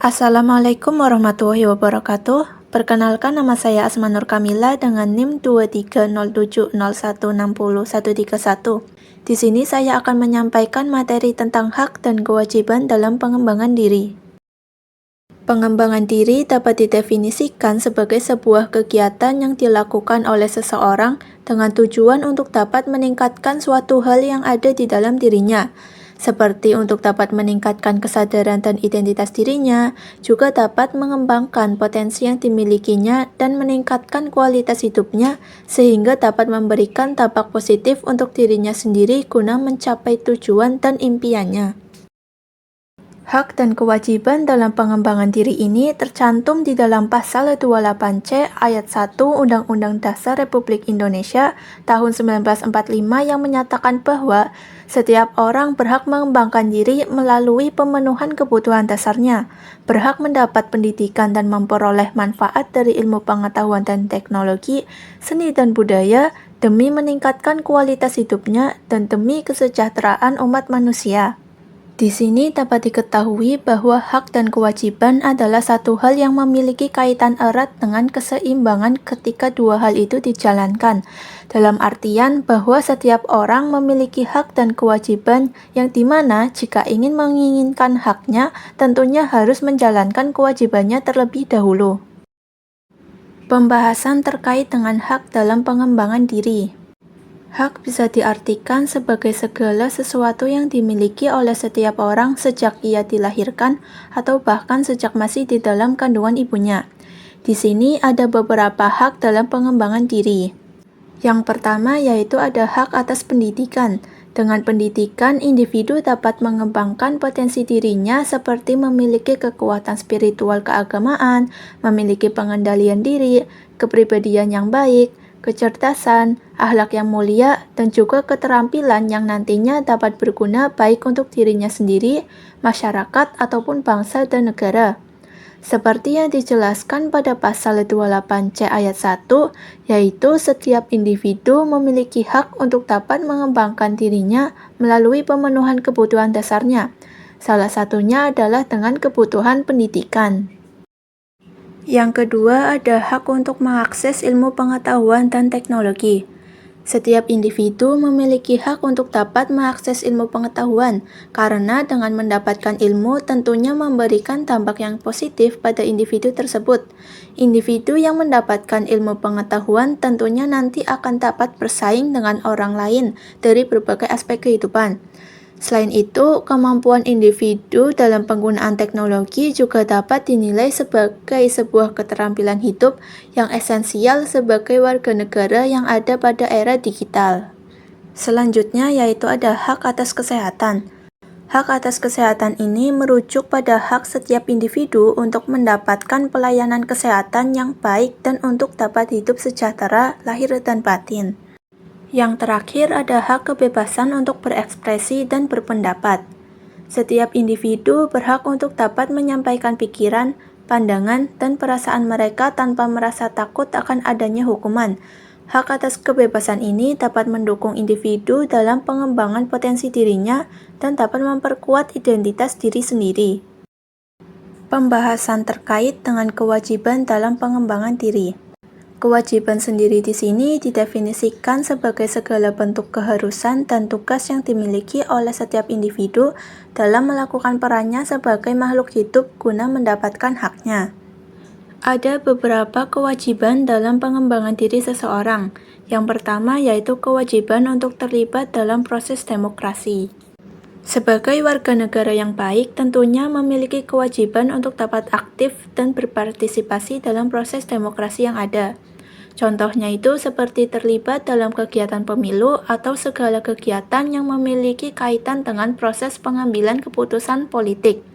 Assalamualaikum warahmatullahi wabarakatuh. Perkenalkan, nama saya Asma Nur Kamila dengan NIM 23070160131. Di sini saya akan menyampaikan materi tentang hak dan kewajiban dalam pengembangan diri. Pengembangan diri dapat didefinisikan sebagai sebuah kegiatan yang dilakukan oleh seseorang dengan tujuan untuk dapat meningkatkan suatu hal yang ada di dalam dirinya, seperti untuk dapat meningkatkan kesadaran dan identitas dirinya, juga dapat mengembangkan potensi yang dimilikinya dan meningkatkan kualitas hidupnya, sehingga dapat memberikan dampak positif untuk dirinya sendiri guna mencapai tujuan dan impiannya. Hak dan kewajiban dalam pengembangan diri ini tercantum di dalam Pasal 28C Ayat 1 Undang-Undang Dasar Republik Indonesia tahun 1945 yang menyatakan bahwa setiap orang berhak mengembangkan diri melalui pemenuhan kebutuhan dasarnya, berhak mendapat pendidikan dan memperoleh manfaat dari ilmu pengetahuan dan teknologi, seni dan budaya, demi meningkatkan kualitas hidupnya dan demi kesejahteraan umat manusia. Di sini dapat diketahui bahwa hak dan kewajiban adalah satu hal yang memiliki kaitan erat dengan keseimbangan ketika dua hal itu dijalankan, dalam artian bahwa setiap orang memiliki hak dan kewajiban yang dimana jika ingin menginginkan haknya, tentunya harus menjalankan kewajibannya terlebih dahulu. Pembahasan terkait dengan hak dalam pengembangan diri. Hak bisa diartikan sebagai segala sesuatu yang dimiliki oleh setiap orang sejak ia dilahirkan atau bahkan sejak masih di dalam kandungan ibunya. Di sini ada beberapa hak dalam pengembangan diri. Yang pertama yaitu ada hak atas pendidikan. Dengan pendidikan, individu dapat mengembangkan potensi dirinya seperti memiliki kekuatan spiritual keagamaan, memiliki pengendalian diri, kepribadian yang baik, kecerdasan, akhlak yang mulia, dan juga keterampilan yang nantinya dapat berguna baik untuk dirinya sendiri, masyarakat, ataupun bangsa dan negara. Seperti yang dijelaskan pada Pasal 28C Ayat 1, yaitu setiap individu memiliki hak untuk dapat mengembangkan dirinya melalui pemenuhan kebutuhan dasarnya. Salah satunya adalah dengan kebutuhan pendidikan. Yang kedua, ada hak untuk mengakses ilmu pengetahuan dan teknologi. Setiap individu memiliki hak untuk dapat mengakses ilmu pengetahuan, karena dengan mendapatkan ilmu tentunya memberikan dampak yang positif pada individu tersebut. Individu yang mendapatkan ilmu pengetahuan tentunya nanti akan dapat bersaing dengan orang lain dari berbagai aspek kehidupan. Selain itu, kemampuan individu dalam penggunaan teknologi juga dapat dinilai sebagai sebuah keterampilan hidup yang esensial sebagai warga negara yang ada pada era digital. Selanjutnya yaitu ada hak atas kesehatan. Hak atas kesehatan ini merujuk pada hak setiap individu untuk mendapatkan pelayanan kesehatan yang baik dan untuk dapat hidup sejahtera lahir dan batin. Yang terakhir ada hak kebebasan untuk berekspresi dan berpendapat. Setiap individu berhak untuk dapat menyampaikan pikiran, pandangan, dan perasaan mereka tanpa merasa takut akan adanya hukuman. Hak atas kebebasan ini dapat mendukung individu dalam pengembangan potensi dirinya dan dapat memperkuat identitas diri sendiri. Pembahasan terkait dengan kewajiban dalam pengembangan diri. Kewajiban sendiri di sini didefinisikan sebagai segala bentuk keharusan dan tugas yang dimiliki oleh setiap individu dalam melakukan perannya sebagai makhluk hidup guna mendapatkan haknya. Ada beberapa kewajiban dalam pengembangan diri seseorang. Yang pertama yaitu kewajiban untuk terlibat dalam proses demokrasi. Sebagai warga negara yang baik, tentunya memiliki kewajiban untuk dapat aktif dan berpartisipasi dalam proses demokrasi yang ada. Contohnya itu seperti terlibat dalam kegiatan pemilu atau segala kegiatan yang memiliki kaitan dengan proses pengambilan keputusan politik.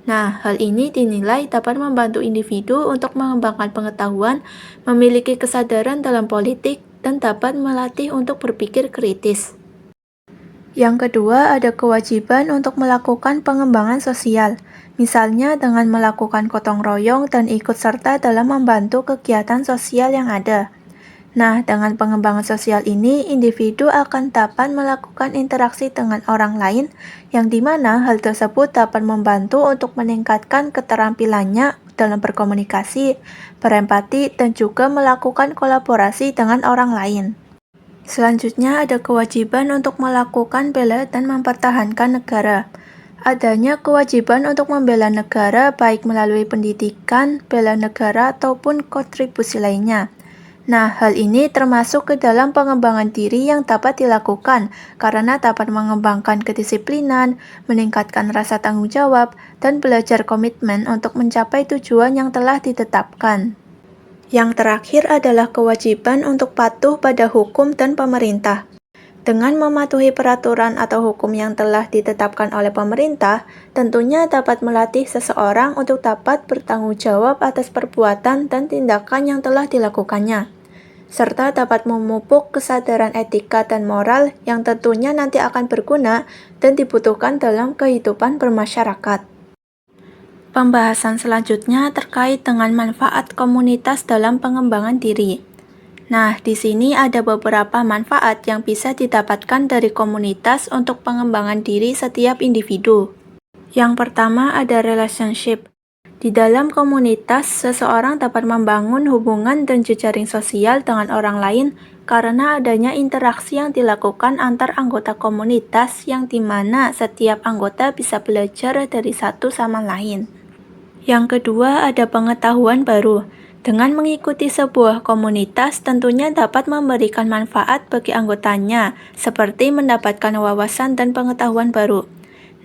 Nah, hal ini dinilai dapat membantu individu untuk mengembangkan pengetahuan, memiliki kesadaran dalam politik, dan dapat melatih untuk berpikir kritis. Yang kedua, ada kewajiban untuk melakukan pengembangan sosial, misalnya dengan melakukan gotong royong dan ikut serta dalam membantu kegiatan sosial yang ada. Nah, dengan pengembangan sosial ini, individu akan dapat melakukan interaksi dengan orang lain, yang dimana hal tersebut dapat membantu untuk meningkatkan keterampilannya dalam berkomunikasi, berempati, dan juga melakukan kolaborasi dengan orang lain. Selanjutnya ada kewajiban untuk melakukan bela dan mempertahankan negara. Adanya kewajiban untuk membela negara baik melalui pendidikan, bela negara, ataupun kontribusi lainnya. Nah, hal ini termasuk ke dalam pengembangan diri yang dapat dilakukan karena dapat mengembangkan kedisiplinan, meningkatkan rasa tanggung jawab, dan belajar komitmen untuk mencapai tujuan yang telah ditetapkan. Yang terakhir adalah kewajiban untuk patuh pada hukum dan pemerintah. Dengan mematuhi peraturan atau hukum yang telah ditetapkan oleh pemerintah, tentunya dapat melatih seseorang untuk dapat bertanggung jawab atas perbuatan dan tindakan yang telah dilakukannya, serta dapat memupuk kesadaran etika dan moral yang tentunya nanti akan berguna dan dibutuhkan dalam kehidupan bermasyarakat. Pembahasan selanjutnya terkait dengan manfaat komunitas dalam pengembangan diri. Nah, di sini ada beberapa manfaat yang bisa didapatkan dari komunitas untuk pengembangan diri setiap individu. Yang pertama ada relationship. Di dalam komunitas, seseorang dapat membangun hubungan dan jejaring sosial dengan orang lain karena adanya interaksi yang dilakukan antar anggota komunitas yang dimana setiap anggota bisa belajar dari satu sama lain. Yang kedua ada pengetahuan baru. Dengan mengikuti sebuah komunitas tentunya dapat memberikan manfaat bagi anggotanya, seperti mendapatkan wawasan dan pengetahuan baru.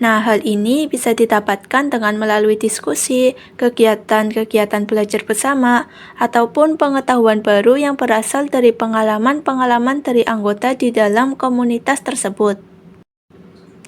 Nah, hal ini bisa didapatkan dengan melalui diskusi, kegiatan-kegiatan belajar bersama, ataupun pengetahuan baru yang berasal dari pengalaman-pengalaman dari anggota di dalam komunitas tersebut.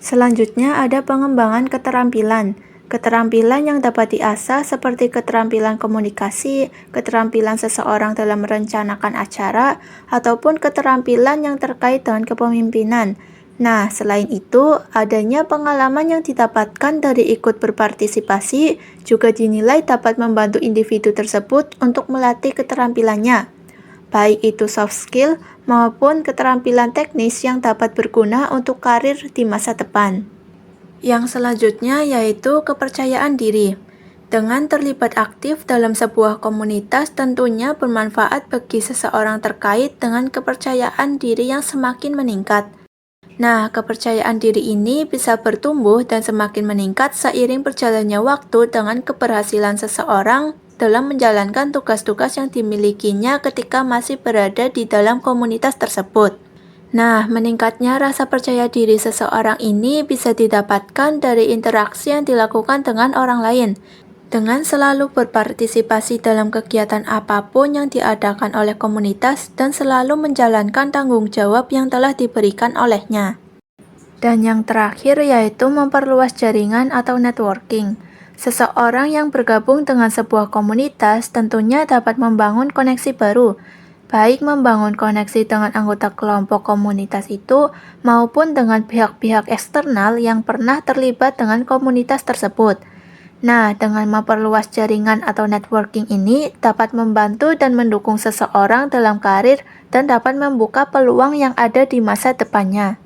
Selanjutnya ada pengembangan keterampilan. Keterampilan yang dapat diasah seperti keterampilan komunikasi, keterampilan seseorang dalam merencanakan acara, ataupun keterampilan yang terkait dengan kepemimpinan. Nah, selain itu, adanya pengalaman yang didapatkan dari ikut berpartisipasi juga dinilai dapat membantu individu tersebut untuk melatih keterampilannya, baik itu soft skill maupun keterampilan teknis yang dapat berguna untuk karir di masa depan. Yang selanjutnya yaitu kepercayaan diri. Dengan terlibat aktif dalam sebuah komunitas tentunya bermanfaat bagi seseorang terkait dengan kepercayaan diri yang semakin meningkat. Nah, kepercayaan diri ini bisa bertumbuh dan semakin meningkat seiring berjalannya waktu dengan keberhasilan seseorang dalam menjalankan tugas-tugas yang dimilikinya ketika masih berada di dalam komunitas tersebut. Nah, meningkatnya rasa percaya diri seseorang ini bisa didapatkan dari interaksi yang dilakukan dengan orang lain. Dengan selalu berpartisipasi dalam kegiatan apapun yang diadakan oleh komunitas dan selalu menjalankan tanggung jawab yang telah diberikan olehnya. Dan yang terakhir yaitu memperluas jaringan atau networking. Seseorang yang bergabung dengan sebuah komunitas tentunya dapat membangun koneksi baru, baik membangun koneksi dengan anggota kelompok komunitas itu maupun dengan pihak-pihak eksternal yang pernah terlibat dengan komunitas tersebut. Nah, dengan memperluas jaringan atau networking ini dapat membantu dan mendukung seseorang dalam karir dan dapat membuka peluang yang ada di masa depannya.